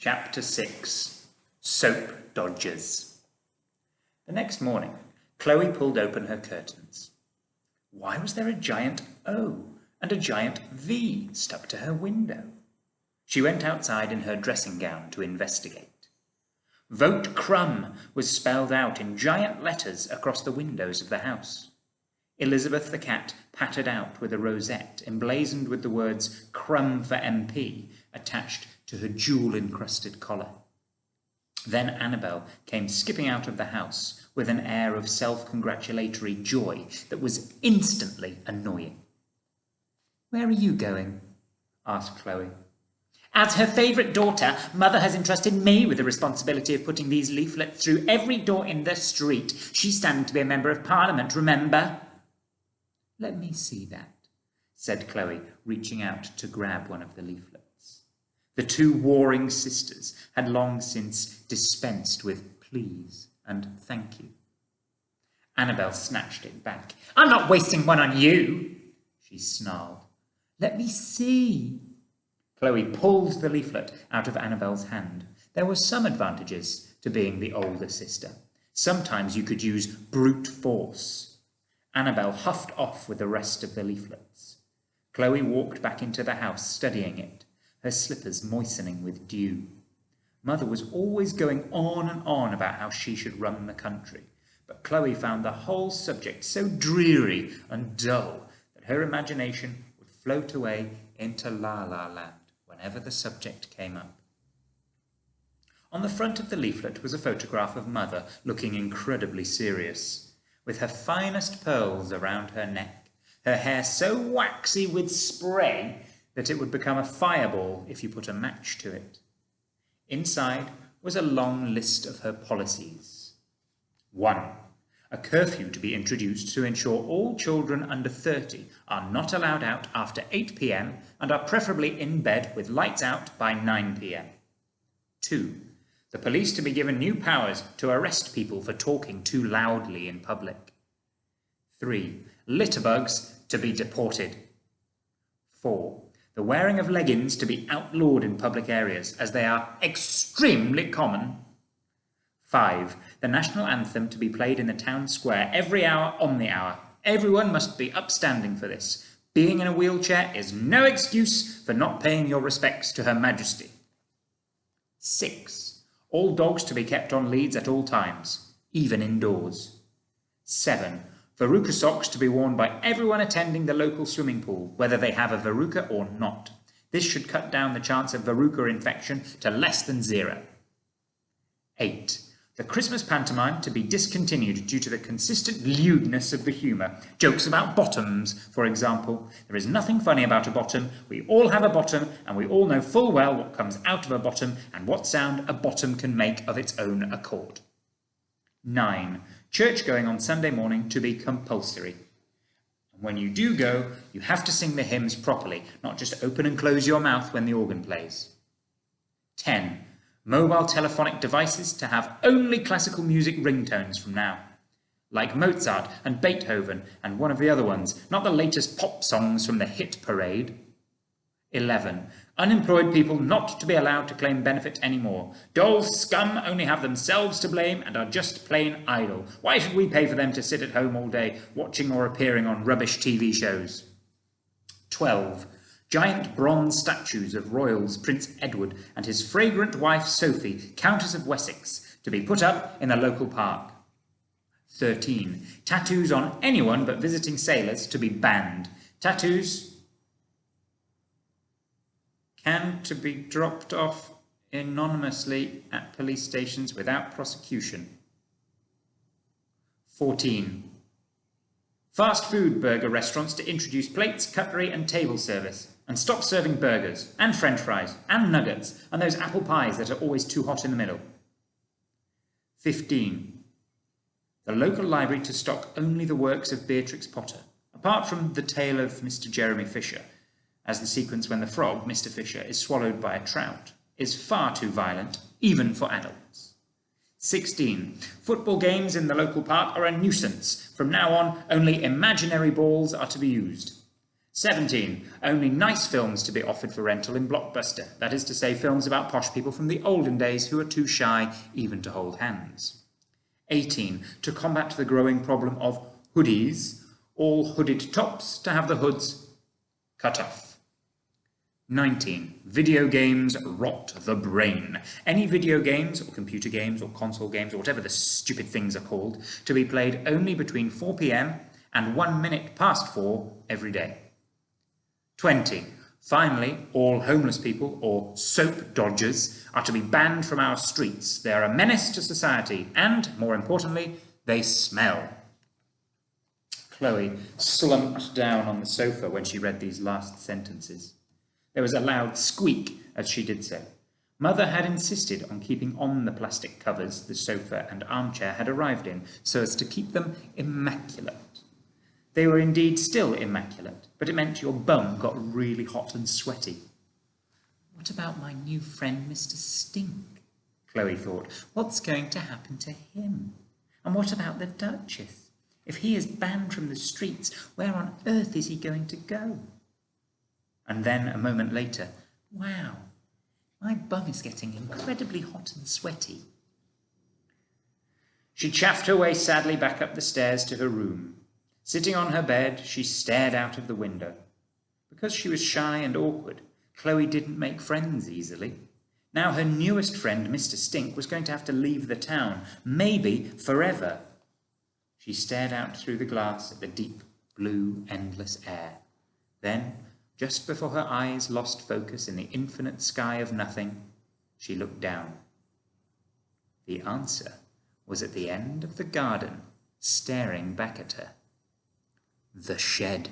Chapter 6. Soap Dodgers. The next morning, Chloe pulled open her curtains. Why was there a giant O and a giant V stuck to her window? She went outside in her dressing gown to investigate. Vote Crumb was spelled out in giant letters across the windows of the house. Elizabeth the cat pattered out with a rosette emblazoned with the words Crumb for MP attached to her jewel-encrusted collar. Then Annabel came skipping out of the house with an air of self-congratulatory joy that was instantly annoying. "Where are you going?" asked Chloe. "As her favourite daughter, Mother has entrusted me with the responsibility of putting these leaflets through every door in the street. She's standing to be a member of Parliament, remember?" "Let me see that," said Chloe, reaching out to grab one of the leaflets. The two warring sisters had long since dispensed with please and thank you. Annabel snatched it back. "I'm not wasting one on you," she snarled. "Let me see." Chloe pulled the leaflet out of Annabel's hand. There were some advantages to being the older sister. Sometimes you could use brute force. Annabel huffed off with the rest of the leaflets. Chloe walked back into the house, studying it, her slippers moistening with dew. Mother was always going on about how she should run the country, but Chloe found the whole subject so dreary and dull that her imagination would float away into La-La Land whenever the subject came up. On the front of the leaflet was a photograph of Mother looking incredibly serious, with her finest pearls around her neck, her hair so waxy with spray that it would become a fireball if you put a match to it. Inside was a long list of her policies. 1. A curfew to be introduced to ensure all children under 30 are not allowed out after 8 p.m. and are preferably in bed with lights out by 9 p.m. 2. The police to be given new powers to arrest people for talking too loudly in public. 3. Litterbugs to be deported. 4. The wearing of leggings to be outlawed in public areas, as they are extremely common. 5. The national anthem to be played in the town square every hour on the hour. Everyone must be upstanding for this. Being in a wheelchair is no excuse for not paying your respects to Her Majesty. 6. All dogs to be kept on leads at all times, even indoors. 7. Verruca socks to be worn by everyone attending the local swimming pool, whether they have a verruca or not. This should cut down the chance of verruca infection to less than 0. 8. The Christmas pantomime to be discontinued due to the consistent lewdness of the humour. Jokes about bottoms, for example. There is nothing funny about a bottom. We all have a bottom, and we all know full well what comes out of a bottom and what sound a bottom can make of its own accord. 9. Church going on Sunday morning to be compulsory. And when you do go, you have to sing the hymns properly, not just open and close your mouth when the organ plays. 10. Mobile telephonic devices to have only classical music ringtones from now, like Mozart and Beethoven and one of the other ones, not the latest pop songs from the hit parade. 11. Unemployed people not to be allowed to claim benefit anymore. Dull scum only have themselves to blame and are just plain idle. Why should we pay for them to sit at home all day, watching or appearing on rubbish TV shows? 12. Giant bronze statues of royals Prince Edward and his fragrant wife Sophie, Countess of Wessex, to be put up in the local park. 13. Tattoos on anyone but visiting sailors to be banned. Tattoos can to be dropped off anonymously at police stations without prosecution. 14. Fast food burger restaurants to introduce plates, cutlery and table service, and stop serving burgers, and french fries, and nuggets, and those apple pies that are always too hot in the middle. 15. The local library to stock only the works of Beatrix Potter, apart from The Tale of Mr. Jeremy Fisher, as the sequence when the frog, Mr. Fisher, is swallowed by a trout, is far too violent, even for adults. 16. Football games in the local park are a nuisance. From now on, only imaginary balls are to be used. 17. Only nice films to be offered for rental in Blockbuster. That is to say, films about posh people from the olden days who are too shy even to hold hands. 18. To combat the growing problem of hoodies, all hooded tops to have the hoods cut off. 19. Video games rot the brain. Any video games, or computer games, or console games, or whatever the stupid things are called, to be played only between 4 p.m. and 1 minute past 4 every day. 20. Finally, all homeless people, or soap dodgers, are to be banned from our streets. They are a menace to society, and, more importantly, they smell. Chloe slumped down on the sofa when she read these last sentences. There was a loud squeak as she did so. Mother had insisted on keeping on the plastic covers the sofa and armchair had arrived in, so as to keep them immaculate. They were indeed still immaculate, but it meant your bum got really hot and sweaty. What about my new friend, Mr. Stink? Chloe thought. What's going to happen to him? And what about the Duchess? If he is banned from the streets, where on earth is he going to go? And then, a moment later, wow, my bum is getting incredibly hot and sweaty. She chaffed her way sadly back up the stairs to her room. Sitting on her bed, she stared out of the window. Because she was shy and awkward, Chloe didn't make friends easily. Now her newest friend, Mr. Stink, was going to have to leave the town, maybe forever. She stared out through the glass at the deep, blue, endless air. Then, just before her eyes lost focus in the infinite sky of nothing, she looked down. The answer was at the end of the garden, staring back at her. The shed.